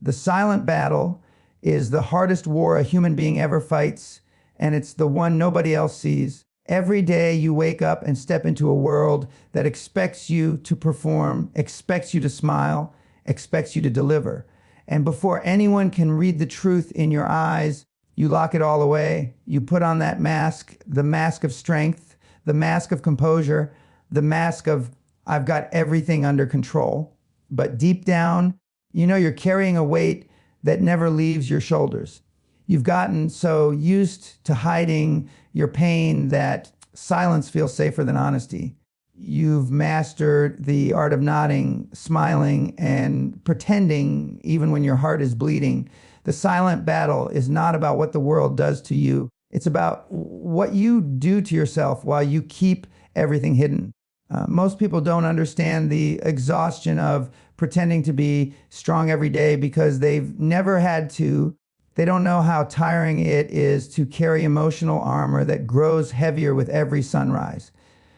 The silent battle is the hardest war a human being ever fights, and it's the one nobody else sees. Every day you wake up and step into a world that expects you to perform, expects you to smile, expects you to deliver. And before anyone can read the truth in your eyes, you lock it all away. You put on that mask, the mask of strength, the mask of composure, the mask of, I've got everything under control. But deep down, you know you're carrying a weight that never leaves your shoulders. You've gotten so used to hiding your pain that silence feels safer than honesty. You've mastered the art of nodding, smiling, and pretending even when your heart is bleeding. The silent battle is not about what the world does to you. It's about what you do to yourself while you keep everything hidden. Most people don't understand the exhaustion of pretending to be strong every day because they've never had to. They don't know how tiring it is to carry emotional armor that grows heavier with every sunrise.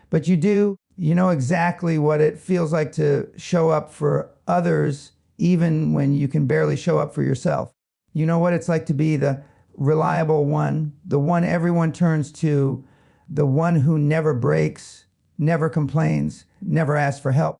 But you do. You know exactly what it feels like to show up for others even when you can barely show up for yourself. You know what it's like to be the reliable one, the one everyone turns to, the one who never breaks, never complains, never asks for help.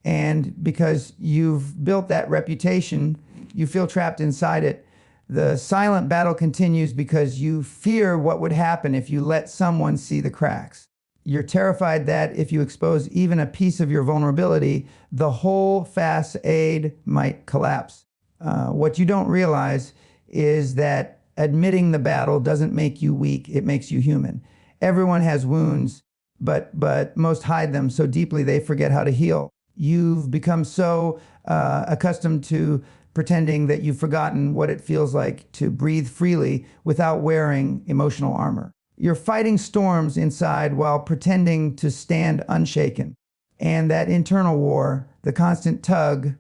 And because you've built that reputation, you feel trapped inside it. The silent battle continues because you fear what would happen if you let someone see the cracks. You're terrified that if you expose even a piece of your vulnerability, the whole facade might collapse. What you don't realize is that admitting the battle doesn't make you weak, it makes you human. Everyone has wounds, but most hide them so deeply they forget how to heal. You've become so accustomed to pretending that you've forgotten what it feels like to breathe freely without wearing emotional armor. You're fighting storms inside while pretending to stand unshaken. And that internal war, the constant tug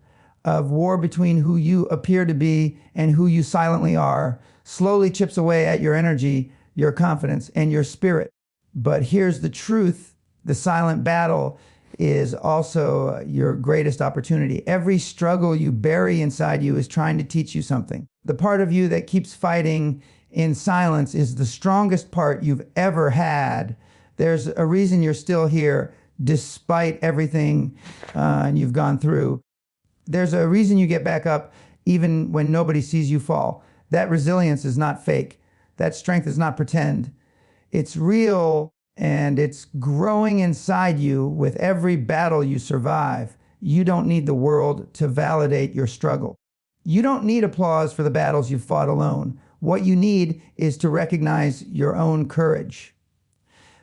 of war between who you appear to be and who you silently are, slowly chips away at your energy, your confidence, and your spirit. But here's the truth. The silent battle is also your greatest opportunity. Every struggle you bury inside you is trying to teach you something. The part of you that keeps fighting in silence is the strongest part you've ever had. There's a reason you're still here despite everything you've gone through. There's a reason you get back up even when nobody sees you fall. That resilience is not fake. That strength is not pretend. It's real, and it's growing inside you with every battle you survive. You don't need the world to validate your struggle. You don't need applause for the battles you've fought alone. What you need is to recognize your own courage.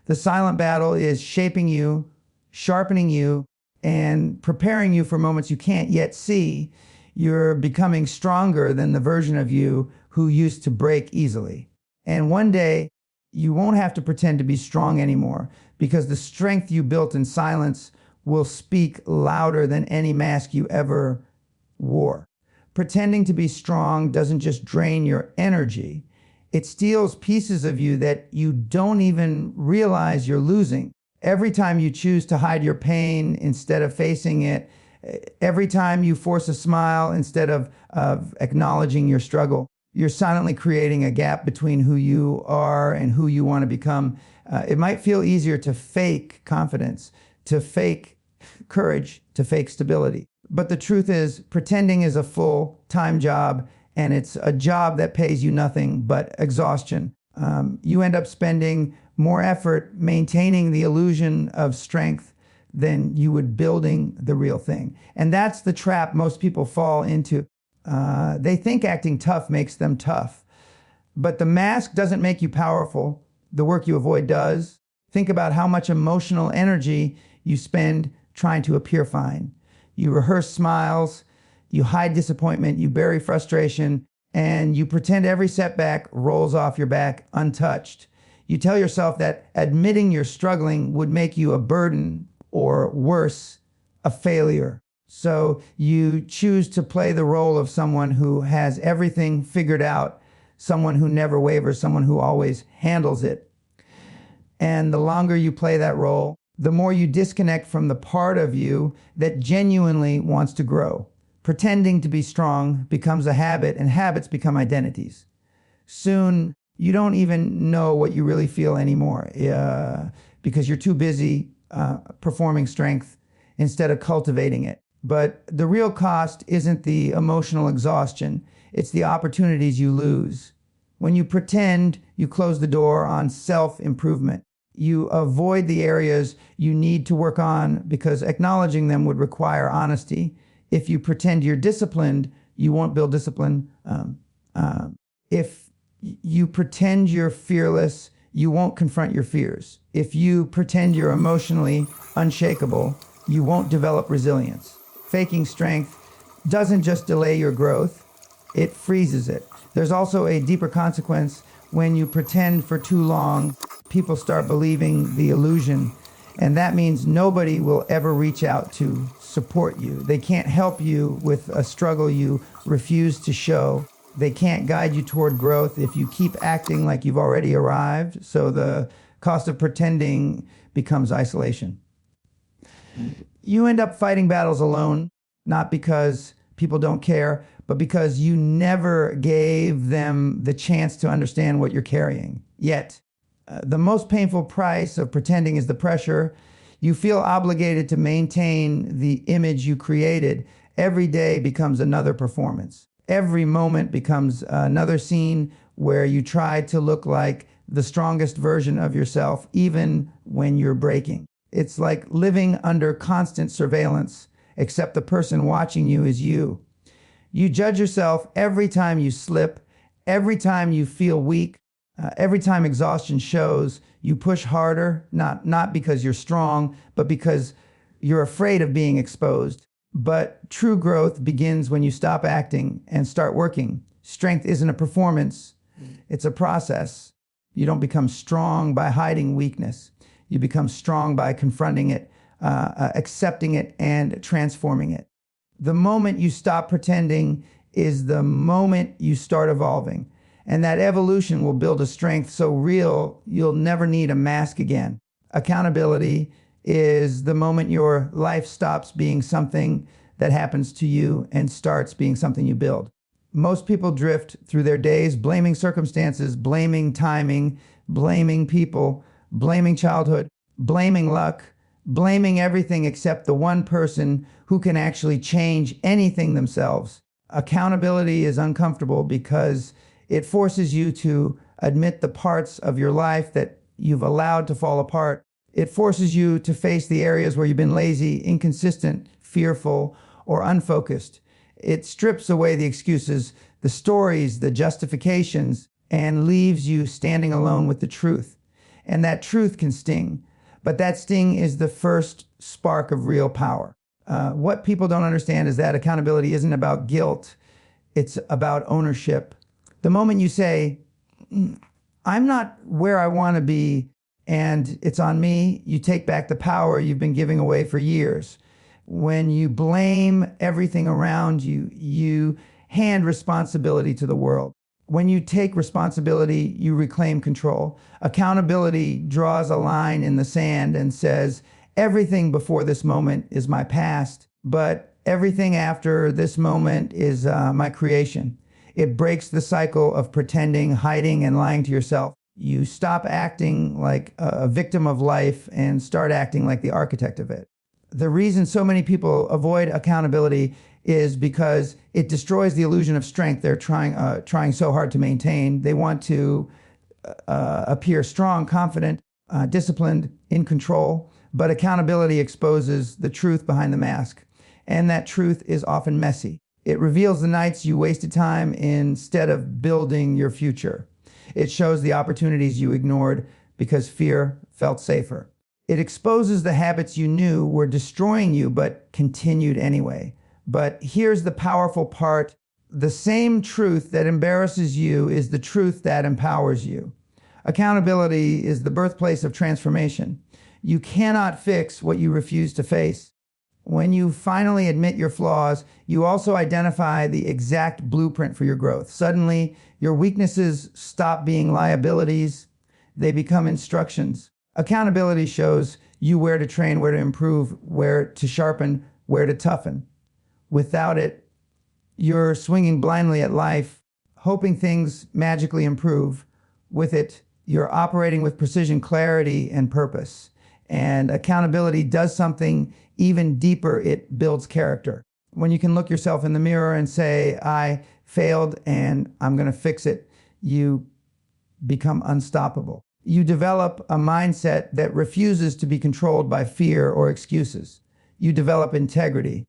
The silent battle is shaping you, sharpening you, and preparing you for moments you can't yet see. You're becoming stronger than the version of you who used to break easily. And one day, you won't have to pretend to be strong anymore because the strength you built in silence will speak louder than any mask you ever wore. Pretending to be strong doesn't just drain your energy. It steals pieces of you that you don't even realize you're losing. Every time you choose to hide your pain instead of facing it, every time you force a smile instead of acknowledging your struggle, you're silently creating a gap between who you are and who you want to become. It might feel easier to fake confidence, to fake courage, to fake stability. But the truth is, pretending is a full-time job, and it's a job that pays you nothing but exhaustion. You end up spending more effort maintaining the illusion of strength than you would building the real thing. And that's the trap most people fall into. They think acting tough makes them tough. But the mask doesn't make you powerful. The work you avoid does. Think about how much emotional energy you spend trying to appear fine. You rehearse smiles, you hide disappointment, you bury frustration, and you pretend every setback rolls off your back untouched. You tell yourself that admitting you're struggling would make you a burden, or worse, a failure. So you choose to play the role of someone who has everything figured out, someone who never wavers, someone who always handles it. And the longer you play that role, the more you disconnect from the part of you that genuinely wants to grow. Pretending to be strong becomes a habit, and habits become identities. Soon, you don't even know what you really feel anymore because you're too busy performing strength instead of cultivating it. But the real cost isn't the emotional exhaustion, it's the opportunities you lose. When you pretend, you close the door on self-improvement. You avoid the areas you need to work on because acknowledging them would require honesty. If you pretend you're disciplined, you won't build discipline. If you pretend you're fearless, you won't confront your fears. If you pretend you're emotionally unshakable, you won't develop resilience. Faking strength doesn't just delay your growth, it freezes it. There's also a deeper consequence. When you pretend for too long, people start believing the illusion, and that means nobody will ever reach out to support you. They can't help you with a struggle you refuse to show. They can't guide you toward growth if you keep acting like you've already arrived. So the cost of pretending becomes isolation. You end up fighting battles alone, not because people don't care, but because you never gave them the chance to understand what you're carrying. Yet, the most painful price of pretending is the pressure. You feel obligated to maintain the image you created. Every day becomes another performance. Every moment becomes another scene where you try to look like the strongest version of yourself, even when you're breaking. It's like living under constant surveillance, except the person watching you is you. You judge yourself every time you slip, every time you feel weak, every time exhaustion shows. You push harder, not because you're strong, but because you're afraid of being exposed. But true growth begins when you stop acting and start working. Strength isn't a performance, it's a process. You don't become strong by hiding weakness. You become strong by confronting it, accepting it, and transforming it. The moment you stop pretending is the moment you start evolving. And that evolution will build a strength so real, you'll never need a mask again. Accountability is the moment your life stops being something that happens to you and starts being something you build. Most people drift through their days blaming circumstances, blaming timing, blaming people, blaming childhood, blaming luck, blaming everything except the one person who can actually change anything themselves. Accountability is uncomfortable because it forces you to admit the parts of your life that you've allowed to fall apart. It forces you to face the areas where you've been lazy, inconsistent, fearful, or unfocused. It strips away the excuses, the stories, the justifications, and leaves you standing alone with the truth. And that truth can sting, but that sting is the first spark of real power. What people don't understand is that accountability isn't about guilt, it's about ownership. The moment you say, I'm not where I want to be, and it's on me, you take back the power you've been giving away for years. When you blame everything around you, you hand responsibility to the world. When you take responsibility, you reclaim control. Accountability draws a line in the sand and says, everything before this moment is my past, but everything after this moment is my creation. It breaks the cycle of pretending, hiding, and lying to yourself. You stop acting like a victim of life and start acting like the architect of it. The reason so many people avoid accountability is because it destroys the illusion of strength they're trying so hard to maintain. They want to appear strong, confident, disciplined, in control, but accountability exposes the truth behind the mask, and that truth is often messy. It reveals the nights you wasted time instead of building your future. It shows the opportunities you ignored because fear felt safer. It exposes the habits you knew were destroying you but continued anyway. But here's the powerful part. The same truth that embarrasses you is the truth that empowers you. Accountability is the birthplace of transformation. You cannot fix what you refuse to face. When you finally admit your flaws, you also identify the exact blueprint for your growth. Suddenly, your weaknesses stop being liabilities. They become instructions. Accountability shows you where to train, where to improve, where to sharpen, where to toughen. Without it, You're swinging blindly at life, hoping things magically improve. With it, you're operating with precision, clarity, and purpose. And accountability does something even deeper. It builds character. When you can look yourself in the mirror and say, I failed and I'm going to fix it, you become unstoppable. You develop a mindset that refuses to be controlled by fear or excuses. You develop integrity.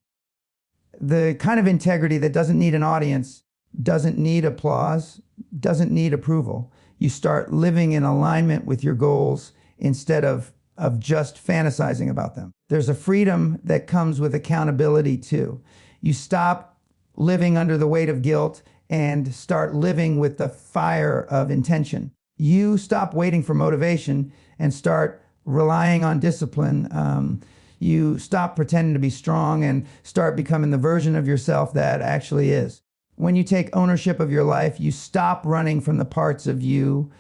The kind of integrity that doesn't need an audience, doesn't need applause, doesn't need approval. You start living in alignment with your goals instead of just fantasizing about them. There's a freedom that comes with accountability too. You stop living under the weight of guilt and start living with the fire of intention. You stop waiting for motivation and start relying on discipline. You stop pretending to be strong and start becoming the version of yourself that actually is. When you take ownership of your life, you stop running from the parts of you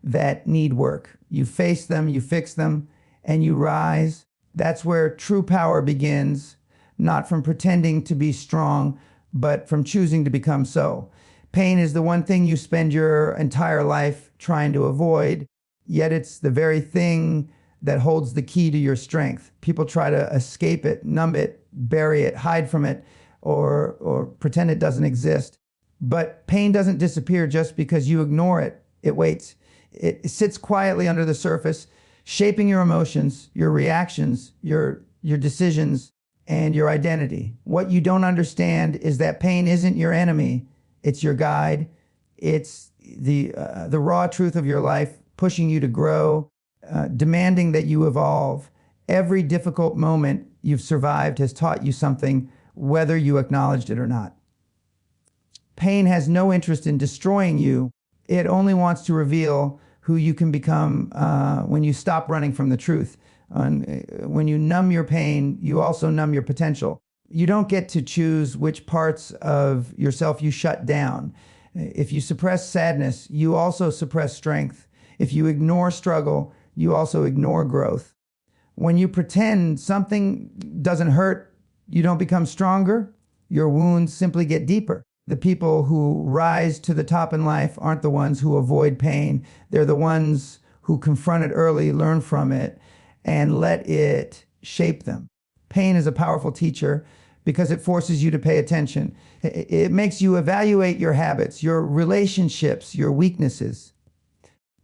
that need work. You face them, you fix them, and you rise. That's where true power begins, not from pretending to be strong, but from choosing to become so. Pain is the one thing you spend your entire life trying to avoid, yet it's the very thing that holds the key to your strength. People try to escape it, numb it, bury it, hide from it, or pretend it doesn't exist. But pain doesn't disappear just because you ignore it. It waits. It sits quietly under the surface, shaping your emotions, your reactions, your decisions, and your identity. What you don't understand is that pain isn't your enemy. It's your guide. It's the raw truth of your life, pushing you to grow, demanding that you evolve. Every difficult moment you've survived has taught you something, whether you acknowledged it or not. Pain has no interest in destroying you. It only wants to reveal who you can become when you stop running from the truth. When you numb your pain, you also numb your potential. You don't get to choose which parts of yourself you shut down. If you suppress sadness, you also suppress strength. If you ignore struggle, you also ignore growth. When you pretend something doesn't hurt, you don't become stronger. Your wounds simply get deeper. The people who rise to the top in life aren't the ones who avoid pain. They're the ones who confront it early, learn from it, and let it shape them. Pain is a powerful teacher because it forces you to pay attention. It makes you evaluate your habits, your relationships, your weaknesses.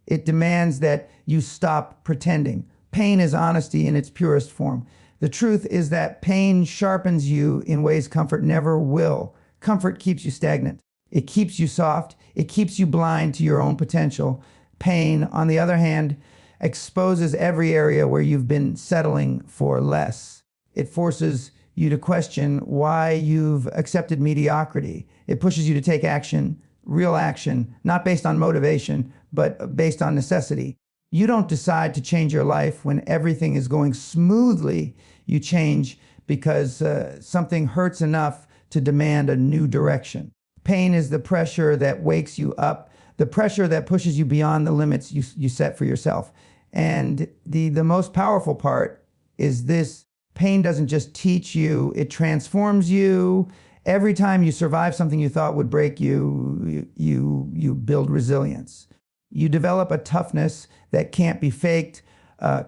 It demands that you stop pretending. Pain is honesty in its purest form. The truth is that pain sharpens you in ways comfort never will. Comfort keeps you stagnant. It keeps you soft. It keeps you blind to your own potential. Pain, on the other hand, exposes every area where you've been settling for less. It forces you to question why you've accepted mediocrity. It pushes you to take action, real action, not based on motivation, but based on necessity. You don't decide to change your life when everything is going smoothly. You change because something hurts enough to demand a new direction. Pain is the pressure that wakes you up, the pressure that pushes you beyond the limits you set for yourself. And the most powerful part is this: pain doesn't just teach you, it transforms you. Every time you survive something you thought would break you, you build resilience. You develop a toughness that can't be faked,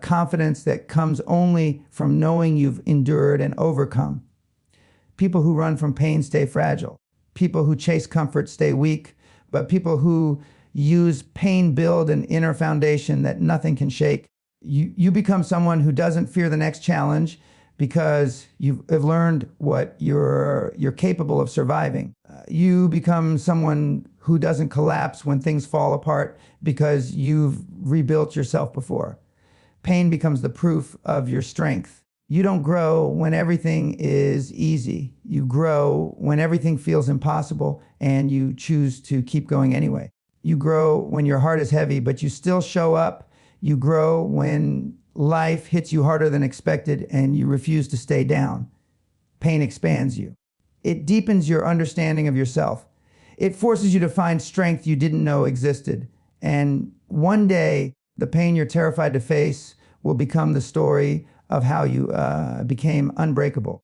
confidence that comes only from knowing you've endured and overcome. People who run from pain stay fragile. People who chase comfort stay weak, but people who use pain build an inner foundation that nothing can shake. You become someone who doesn't fear the next challenge because you've learned what you're capable of surviving. You become someone who doesn't collapse when things fall apart because you've rebuilt yourself before. Pain becomes the proof of your strength. You don't grow when everything is easy. You grow when everything feels impossible and you choose to keep going anyway. You grow when your heart is heavy, but you still show up. You grow when life hits you harder than expected and you refuse to stay down. Pain expands you. It deepens your understanding of yourself. It forces you to find strength you didn't know existed. And one day, the pain you're terrified to face will become the story of how you became unbreakable.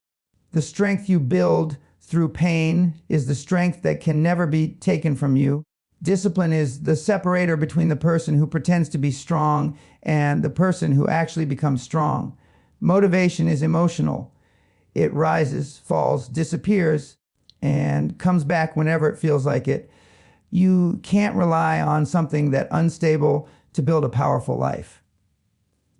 The strength you build through pain is the strength that can never be taken from you. Discipline is the separator between the person who pretends to be strong and the person who actually becomes strong. Motivation is emotional. It rises, falls, disappears, and comes back whenever it feels like it. You can't rely on something that's unstable to build a powerful life.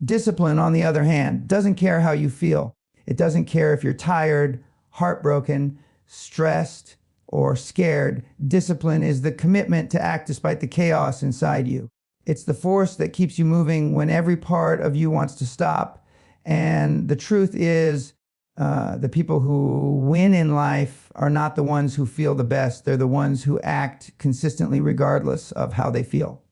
Discipline, on the other hand, doesn't care how you feel. It doesn't care if you're tired, heartbroken, stressed, or scared. Discipline is the commitment to act despite the chaos inside you. It's the force that keeps you moving when every part of you wants to stop. And the truth is, the people who win in life are not the ones who feel the best. They're the ones who act consistently regardless of how they feel.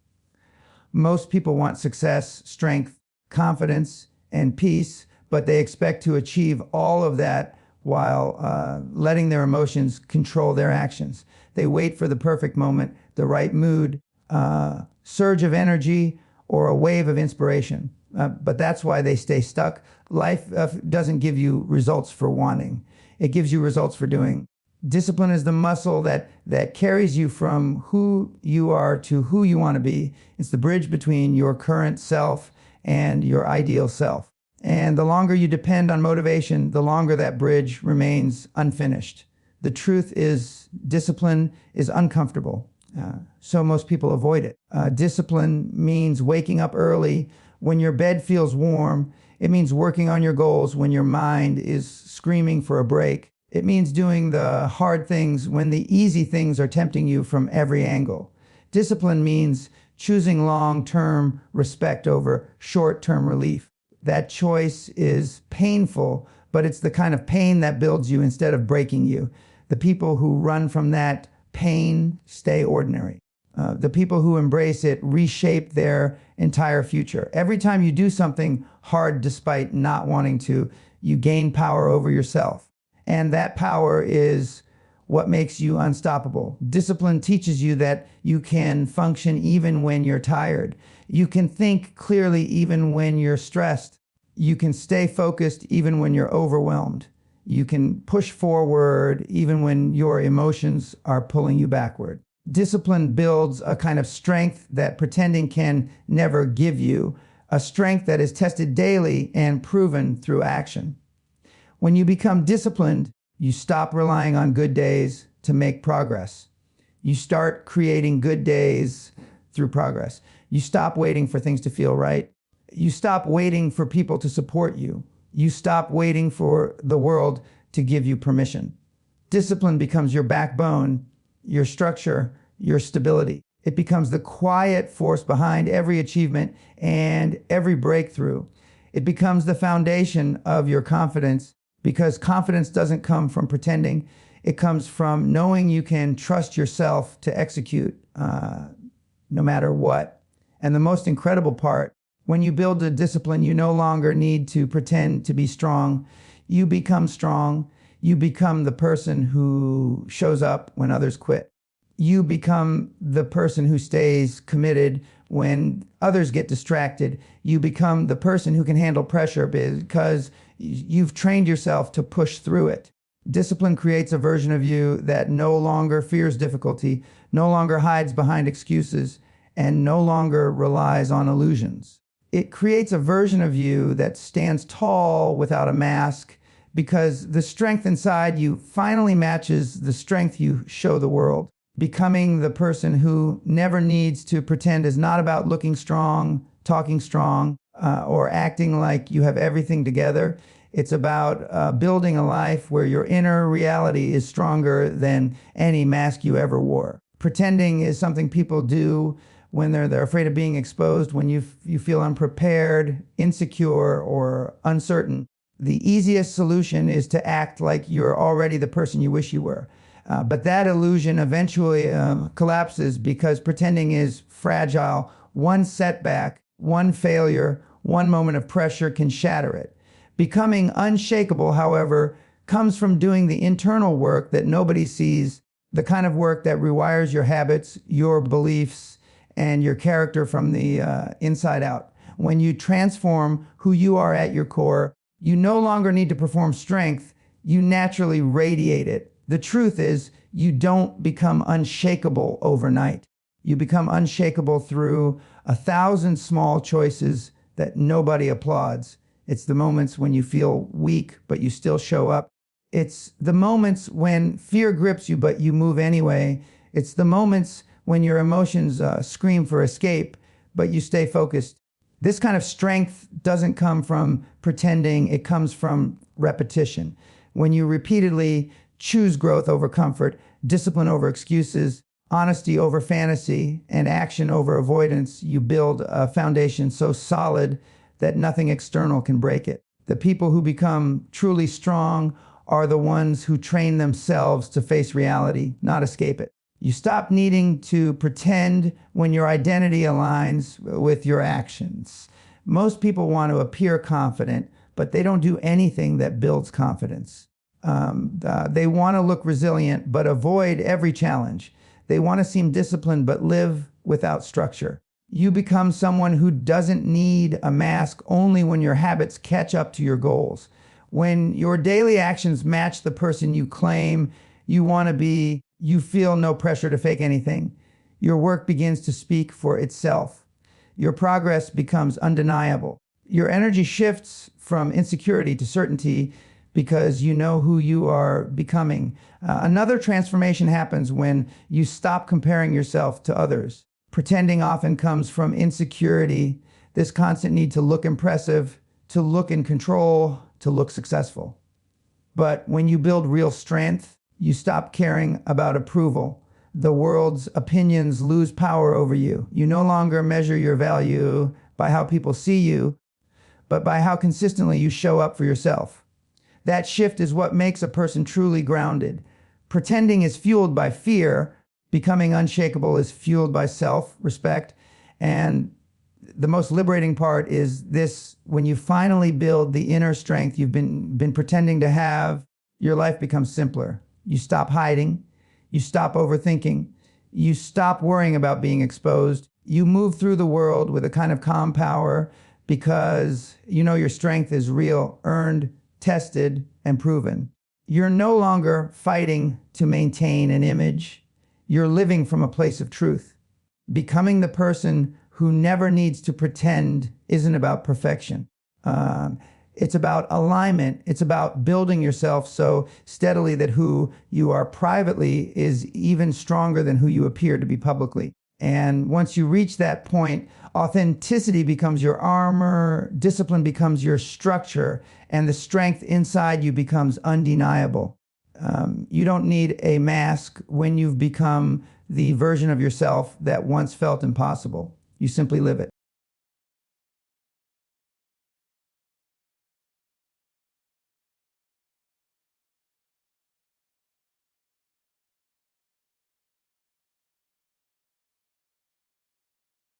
Most people want success, strength, confidence, and peace, but they expect to achieve all of that while letting their emotions control their actions. They wait for the perfect moment, the right mood, surge of energy, or a wave of inspiration. But that's why they stay stuck. Life doesn't give you results for wanting. It gives you results for doing. Discipline is the muscle that carries you from who you are to who you want to be. It's the bridge between your current self and your ideal self. And the longer you depend on motivation, the longer that bridge remains unfinished. The truth is, discipline is uncomfortable, so most people avoid it. Discipline means waking up early when your bed feels warm. It means working on your goals when your mind is screaming for a break. It means doing the hard things when the easy things are tempting you from every angle. Discipline means choosing long-term respect over short-term relief. That choice is painful, but it's the kind of pain that builds you instead of breaking you. The people who run from that pain stay ordinary. The people who embrace it reshape their entire future. Every time you do something hard despite not wanting to, you gain power over yourself. And that power is what makes you unstoppable. Discipline teaches you that you can function even when you're tired. You can think clearly even when you're stressed. You can stay focused even when you're overwhelmed. You can push forward even when your emotions are pulling you backward. Discipline builds a kind of strength that pretending can never give you, a strength that is tested daily and proven through action. When you become disciplined, you stop relying on good days to make progress. You start creating good days through progress. You stop waiting for things to feel right. You stop waiting for people to support you. You stop waiting for the world to give you permission. Discipline becomes your backbone, your structure, your stability. It becomes the quiet force behind every achievement and every breakthrough. It becomes the foundation of your confidence, because confidence doesn't come from pretending. It comes from knowing you can trust yourself to execute no matter what. And the most incredible part, when you build a discipline, you no longer need to pretend to be strong. You become strong. You become the person who shows up when others quit. You become the person who stays committed when others get distracted. You become the person who can handle pressure because you've trained yourself to push through it. Discipline creates a version of you that no longer fears difficulty, no longer hides behind excuses, and no longer relies on illusions. It creates a version of you that stands tall without a mask, because the strength inside you finally matches the strength you show the world. Becoming the person who never needs to pretend is not about looking strong, talking strong, or acting like you have everything together. It's about building a life where your inner reality is stronger than any mask you ever wore. Pretending is something people do when they're afraid of being exposed, when you feel unprepared, insecure, or uncertain. The easiest solution is to act like you're already the person you wish you were. But that illusion eventually collapses, because pretending is fragile. One setback, one failure, one moment of pressure can shatter it. Becoming unshakable, however, comes from doing the internal work that nobody sees, the kind of work that rewires your habits, your beliefs, and your character from the inside out. When you transform who you are at your core, you no longer need to perform strength. You naturally radiate it. The truth is, you don't become unshakable overnight. You become unshakable through 1,000 small choices that nobody applauds. It's the moments when you feel weak, but you still show up. It's the moments when fear grips you, but you move anyway. It's the moments when your emotions scream for escape, but you stay focused. This kind of strength doesn't come from pretending, it comes from repetition. When you repeatedly choose growth over comfort, discipline over excuses, honesty over fantasy, and action over avoidance, you build a foundation so solid that nothing external can break it. The people who become truly strong are the ones who train themselves to face reality, not escape it. You stop needing to pretend when your identity aligns with your actions. Most people want to appear confident, but they don't do anything that builds confidence. They want to look resilient, but avoid every challenge. They want to seem disciplined, but live without structure. You become someone who doesn't need a mask only when your habits catch up to your goals. When your daily actions match the person you claim you want to be, you feel no pressure to fake anything. Your work begins to speak for itself. Your progress becomes undeniable. Your energy shifts from insecurity to certainty because you know who you are becoming. Another transformation happens when you stop comparing yourself to others. Pretending often comes from insecurity, this constant need to look impressive, to look in control, to look successful. But when you build real strength, you stop caring about approval. The world's opinions lose power over you. You no longer measure your value by how people see you, but by how consistently you show up for yourself. That shift is what makes a person truly grounded. Pretending is fueled by fear. Becoming unshakable is fueled by self-respect. And the most liberating part is this: when you finally build the inner strength you've been pretending to have, your life becomes simpler. You stop hiding. You stop overthinking. You stop worrying about being exposed. You move through the world with a kind of calm power because you know your strength is real, earned, tested, and proven. You're no longer fighting to maintain an image. You're living from a place of truth. Becoming the person who never needs to pretend isn't about perfection. It's about alignment. It's about building yourself so steadily that who you are privately is even stronger than who you appear to be publicly. And once you reach that point, authenticity becomes your armor, discipline becomes your structure, and the strength inside you becomes undeniable. You don't need a mask when you've become the version of yourself that once felt impossible. You simply live it.